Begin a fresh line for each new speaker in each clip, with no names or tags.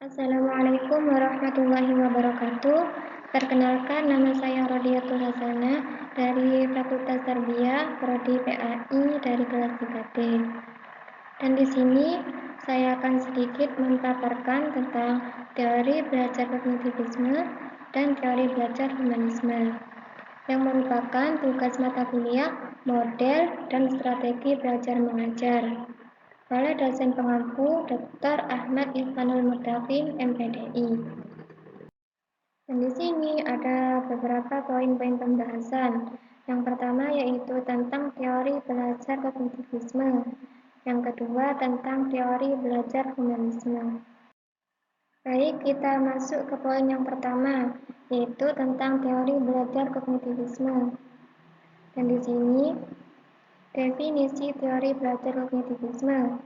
Assalamualaikum warahmatullahi wabarakatuh. Perkenalkan, nama saya Rodiatul Hasana dari Fakultas Tarbiyah Prodi PAI dari kelas 3B. Dan di sini saya akan sedikit memaparkan tentang teori belajar kognitivisme dan teori belajar humanisme, yang merupakan tugas mata kuliah model dan strategi belajar mengajar oleh dosen pengampu Dr. Ahmad Ihsanul Murdaqin, MPDI. Dan di sini ada beberapa poin-poin pembahasan. Yang pertama yaitu tentang teori belajar kognitivisme. Yang kedua tentang teori belajar humanisme. Baik, kita masuk ke poin yang pertama, yaitu tentang teori belajar kognitivisme. Dan di sini definisi teori belajar kognitivisme.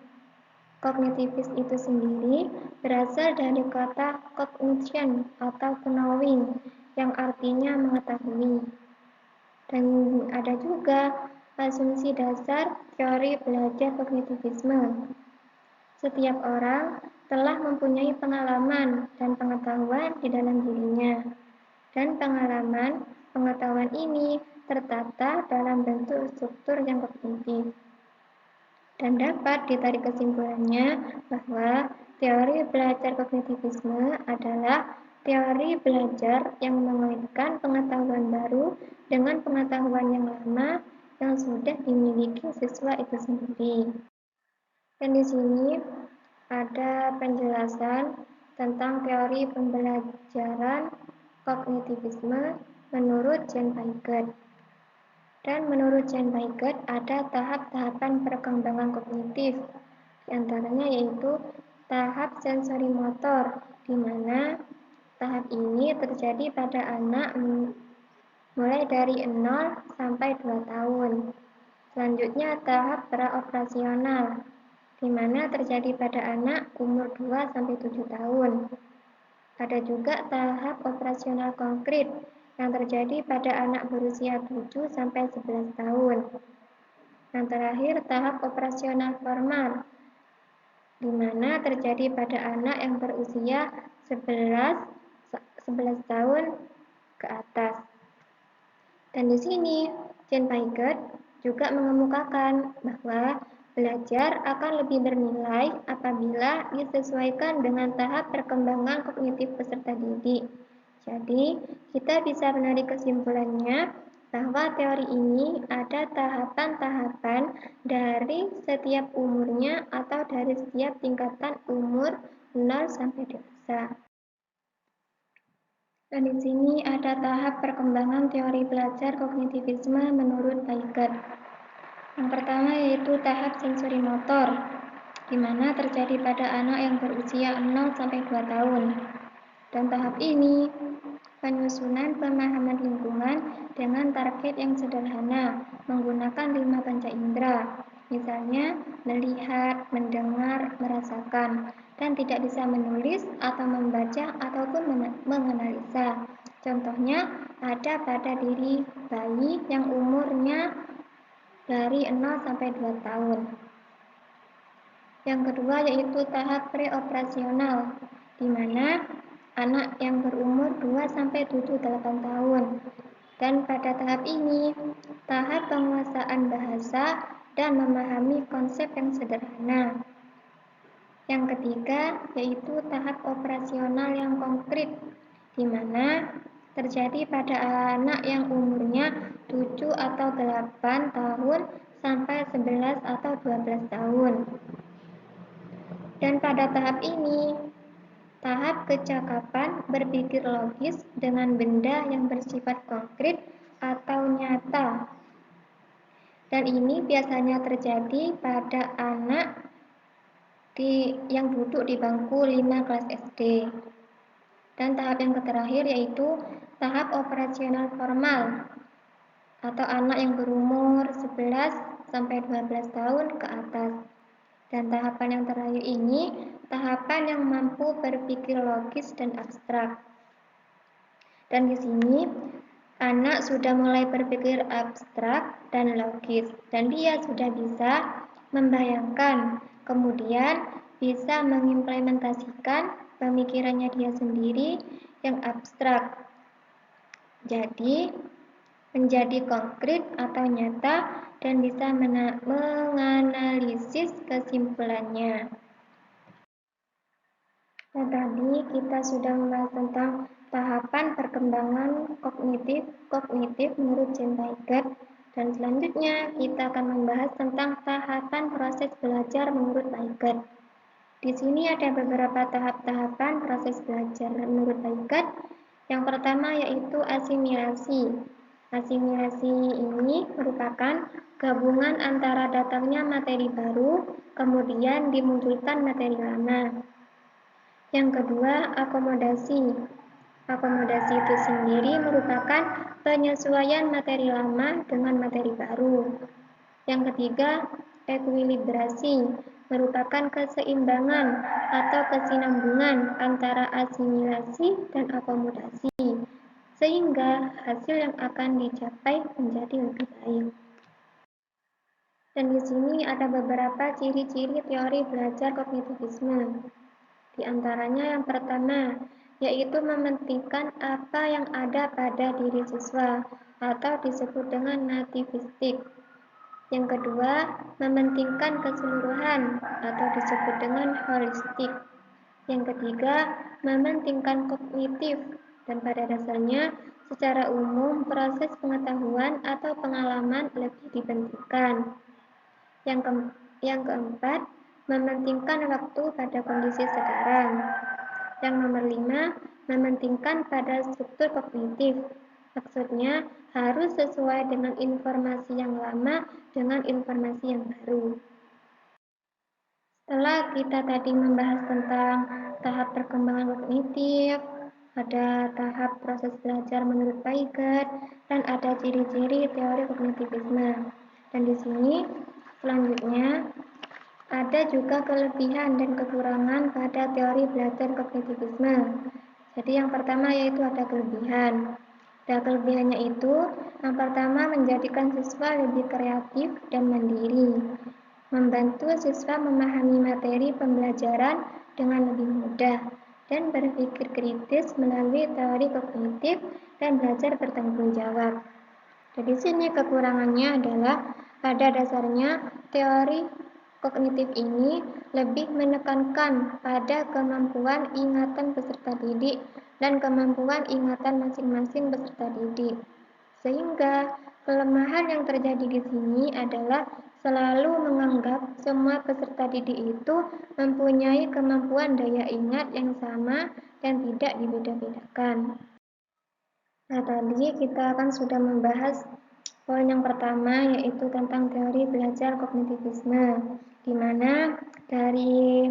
Kognitivis itu sendiri berasal dari kata cognition atau knowing yang artinya mengetahui. Dan ada juga asumsi dasar teori belajar kognitivisme. Setiap orang telah mempunyai pengalaman dan pengetahuan di dalam dirinya. Dan pengetahuan ini tertata dalam bentuk struktur yang kognitif. Dan dapat ditarik kesimpulannya bahwa teori belajar kognitivisme adalah teori belajar yang mengaitkan pengetahuan baru dengan pengetahuan yang lama yang sudah dimiliki siswa itu sendiri. Dan di sini ada penjelasan tentang teori pembelajaran kognitivisme menurut Jean Piaget. Dan menurut Jean Piaget ada tahap-tahapan perkembangan kognitif, di antaranya yaitu tahap sensori motor, di mana tahap ini terjadi pada anak mulai dari 0 sampai 2 tahun. Selanjutnya tahap praoperasional, di mana terjadi pada anak umur 2 sampai 7 tahun. Ada juga tahap operasional konkret yang terjadi pada anak berusia 7 sampai 11 tahun. Yang terakhir, tahap operasional formal, di mana terjadi pada anak yang berusia 11 tahun ke atas. Dan di sini, Jean Piaget juga mengemukakan bahwa belajar akan lebih bernilai apabila disesuaikan dengan tahap perkembangan kognitif peserta didik. Jadi, kita bisa menarik kesimpulannya bahwa teori ini ada tahapan-tahapan dari setiap umurnya atau dari setiap tingkatan umur 0 sampai dewasa. Dan di sini ada tahap perkembangan teori belajar kognitivisme menurut Piaget. Yang pertama yaitu tahap sensori motor, di mana terjadi pada anak yang berusia 0 sampai 2 tahun. Dan tahap ini penyusunan pemahaman lingkungan dengan target yang sederhana, menggunakan 5 panca indera, misalnya melihat, mendengar, merasakan, dan tidak bisa menulis atau membaca ataupun menganalisa. Contohnya ada pada diri bayi yang umurnya dari 0 sampai 2 tahun. Yang kedua yaitu tahap preoperasional, di mana anak yang berumur 2 sampai 8 tahun. Dan pada tahap ini, tahap penguasaan bahasa dan memahami konsep yang sederhana. Yang ketiga yaitu tahap operasional yang konkret, di mana terjadi pada anak yang umurnya 7 atau 8 tahun sampai 11 atau 12 tahun. Dan pada tahap ini, tahap kecakapan berpikir logis dengan benda yang bersifat konkret atau nyata. Dan ini biasanya terjadi pada anak yang duduk di bangku 5 kelas SD. Dan tahap yang terakhir yaitu tahap operasional formal atau anak yang berumur 11 sampai 12 tahun ke atas. Dan tahapan yang terakhir ini tahapan yang mampu berpikir logis dan abstrak. Dan di sini anak sudah mulai berpikir abstrak dan logis dan dia sudah bisa membayangkan, kemudian bisa mengimplementasikan pemikirannya dia sendiri yang abstrak. Jadi, menjadi konkret atau nyata dan bisa menganalisis kesimpulannya. Nah, tadi kita sudah membahas tentang tahapan perkembangan kognitif menurut Jean Piaget, dan selanjutnya kita akan membahas tentang tahapan proses belajar menurut Piaget. Di sini ada beberapa tahap-tahapan proses belajar menurut Piaget. Yang pertama yaitu asimilasi. Asimilasi ini merupakan gabungan antara datangnya materi baru, kemudian dimunculkan materi lama. Yang kedua, akomodasi. Akomodasi itu sendiri merupakan penyesuaian materi lama dengan materi baru. Yang ketiga, ekuilibrasi merupakan keseimbangan atau kesinambungan antara asimilasi dan akomodasi, sehingga hasil yang akan dicapai menjadi lebih baik. Dan di sini ada beberapa ciri-ciri teori belajar kognitivisme. Di antaranya yang pertama, yaitu mementingkan apa yang ada pada diri siswa atau disebut dengan nativistik. Yang kedua, mementingkan keseluruhan atau disebut dengan holistik. Yang ketiga, mementingkan kognitif, dan pada dasarnya secara umum proses pengetahuan atau pengalaman lebih dipentingkan. Yang keempat, mementingkan waktu pada kondisi sekarang. Yang nomor 5, mementingkan pada struktur kognitif. Maksudnya harus sesuai dengan informasi yang lama dengan informasi yang baru. Setelah kita tadi membahas tentang tahap perkembangan kognitif, ada tahap proses belajar menurut Piaget, dan ada ciri-ciri teori kognitivisme. Dan di sini selanjutnya ada juga kelebihan dan kekurangan pada teori belajar kognitivisme. Jadi yang pertama yaitu ada kelebihan. Dan kelebihannya itu, yang pertama menjadikan siswa lebih kreatif dan mandiri, membantu siswa memahami materi pembelajaran dengan lebih mudah, dan berpikir kritis melalui teori kognitif dan belajar bertanggung jawab. Di sini kekurangannya adalah pada dasarnya teori kognitif ini lebih menekankan pada kemampuan ingatan peserta didik dan kemampuan ingatan masing-masing peserta didik. Sehingga kelemahan yang terjadi di sini adalah selalu menganggap semua peserta didik itu mempunyai kemampuan daya ingat yang sama dan tidak dibeda-bedakan. Nah, tadi kita akan sudah membahas poin yang pertama yaitu tentang teori belajar kognitivisme, di mana dari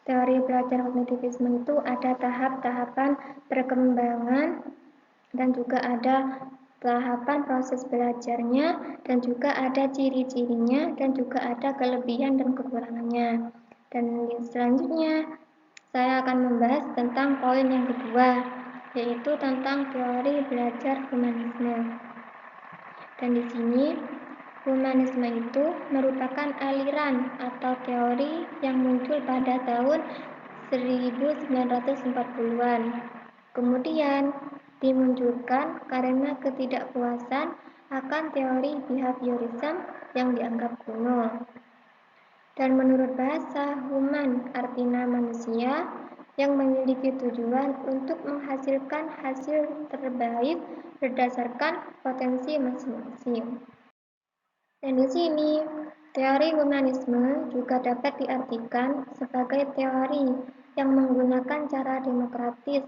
teori belajar kognitivisme itu ada tahap-tahapan perkembangan dan juga ada tahapan proses belajarnya dan juga ada ciri-cirinya dan juga ada kelebihan dan kekurangannya. Dan selanjutnya saya akan membahas tentang poin yang kedua, yaitu tentang teori belajar humanisme. Dan di sini, humanisme itu merupakan aliran atau teori yang muncul pada tahun 1940-an. Kemudian dimunculkan karena ketidakpuasan akan teori behaviorism yang dianggap kuno. Dan menurut bahasa human artinya manusia yang memiliki tujuan untuk menghasilkan hasil terbaik berdasarkan potensi masing-masing. Dan di sini, teori humanisme juga dapat diartikan sebagai teori yang menggunakan cara demokratis,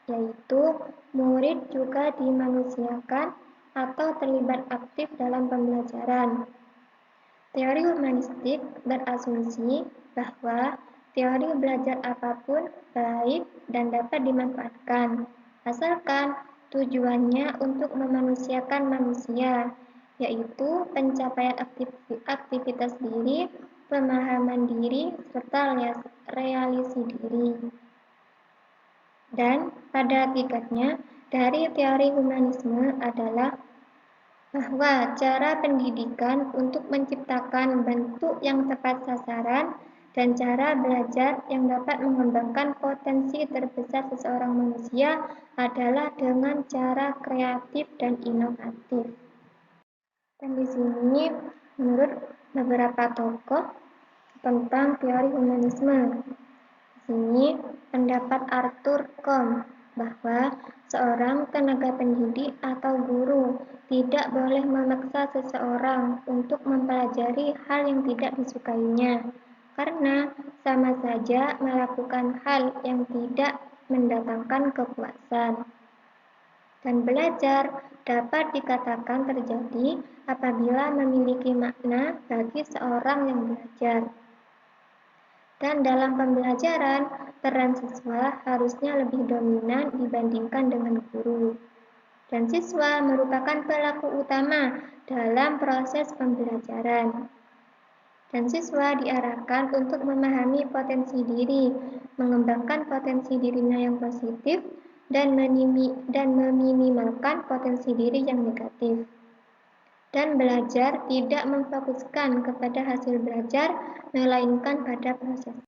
yaitu murid juga dimanusiakan atau terlibat aktif dalam pembelajaran. Teori humanistik berasumsi bahwa teori belajar apapun baik dan dapat dimanfaatkan, asalkan tujuannya untuk memanusiakan manusia, yaitu pencapaian aktivitas diri, pemahaman diri, serta realisasi diri. Dan pada hakikatnya, dari teori humanisme adalah bahwa cara pendidikan untuk menciptakan bentuk yang tepat sasaran dan cara belajar yang dapat mengembangkan potensi terbesar seseorang manusia adalah dengan cara kreatif dan inovatif. Dan di sini menurut beberapa tokoh tentang teori humanisme. Di sini pendapat Arthur Combe bahwa seorang tenaga pendidik atau guru tidak boleh memaksa seseorang untuk mempelajari hal yang tidak disukainya, karena sama saja melakukan hal yang tidak mendatangkan kepuasan. Dan belajar dapat dikatakan terjadi apabila memiliki makna bagi seorang yang belajar. Dan dalam pembelajaran, peran siswa harusnya lebih dominan dibandingkan dengan guru. Dan siswa merupakan pelaku utama dalam proses pembelajaran. Dan siswa diarahkan untuk memahami potensi diri, mengembangkan potensi dirinya yang positif, dan meminimalkan potensi diri yang negatif. Dan belajar tidak memfokuskan kepada hasil belajar, melainkan pada proses.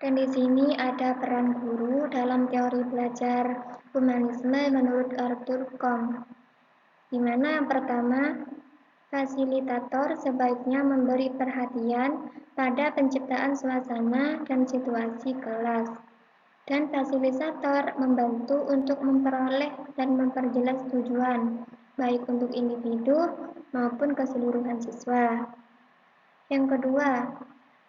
Dan di sini ada peran guru dalam teori belajar humanisme menurut Arthur Combe, di mana yang pertama, fasilitator sebaiknya memberi perhatian pada penciptaan suasana dan situasi kelas. Dan fasilitator membantu untuk memperoleh dan memperjelas tujuan, baik untuk individu maupun keseluruhan siswa. Yang kedua,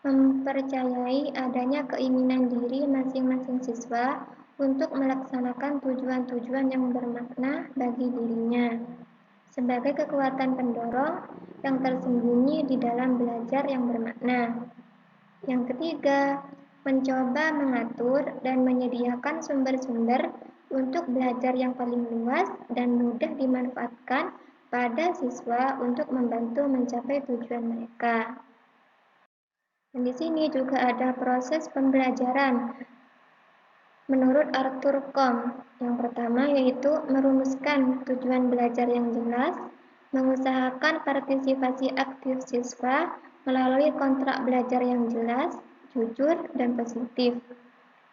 mempercayai adanya keinginan diri masing-masing siswa untuk melaksanakan tujuan-tujuan yang bermakna bagi dirinya, sebagai kekuatan pendorong yang tersembunyi di dalam belajar yang bermakna. Yang ketiga, mencoba mengatur dan menyediakan sumber-sumber untuk belajar yang paling luas dan mudah dimanfaatkan pada siswa untuk membantu mencapai tujuan mereka. Dan di sini juga ada proses pembelajaran menurut Arthur Combe. Yang pertama yaitu merumuskan tujuan belajar yang jelas, mengusahakan partisipasi aktif siswa melalui kontrak belajar yang jelas, jujur, dan positif.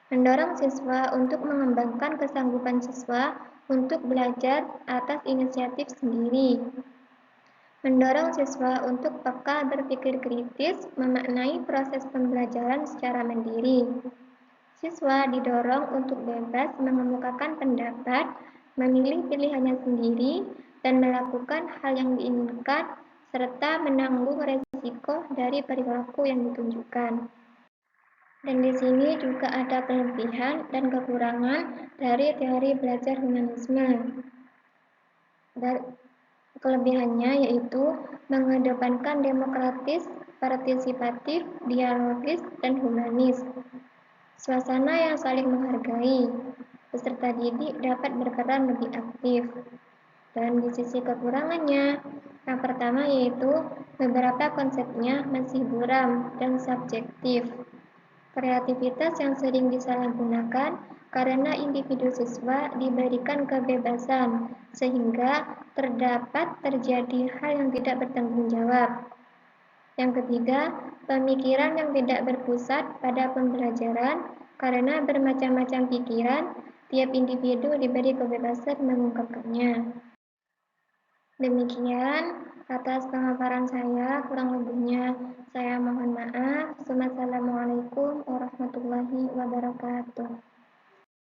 Mendorong siswa untuk mengembangkan kesanggupan siswa untuk belajar atas inisiatif sendiri. Mendorong siswa untuk peka berpikir kritis, memaknai proses pembelajaran secara mandiri. Siswa didorong untuk bebas mengemukakan pendapat, memilih pilihannya sendiri, dan melakukan hal yang diinginkan, serta menanggung resiko dari perilaku yang ditunjukkan. Dan di sini juga ada kelebihan dan kekurangan dari teori belajar humanisme. Dan kelebihannya yaitu mengedepankan demokratis, partisipatif, dialogis, dan humanis. Suasana yang saling menghargai, peserta didik dapat berperan lebih aktif. Dan di sisi kekurangannya, yang pertama yaitu beberapa konsepnya masih buram dan subjektif. Kreativitas yang sering disalahgunakan karena individu siswa diberikan kebebasan, sehingga terdapat terjadi hal yang tidak bertanggung jawab. Yang ketiga, pemikiran yang tidak berpusat pada pembelajaran karena bermacam-macam pikiran, tiap individu diberi kebebasan mengungkapkannya. Demikian atas pemaparan saya, kurang lebihnya saya mohon maaf. Wassalamualaikum warahmatullahi wabarakatuh.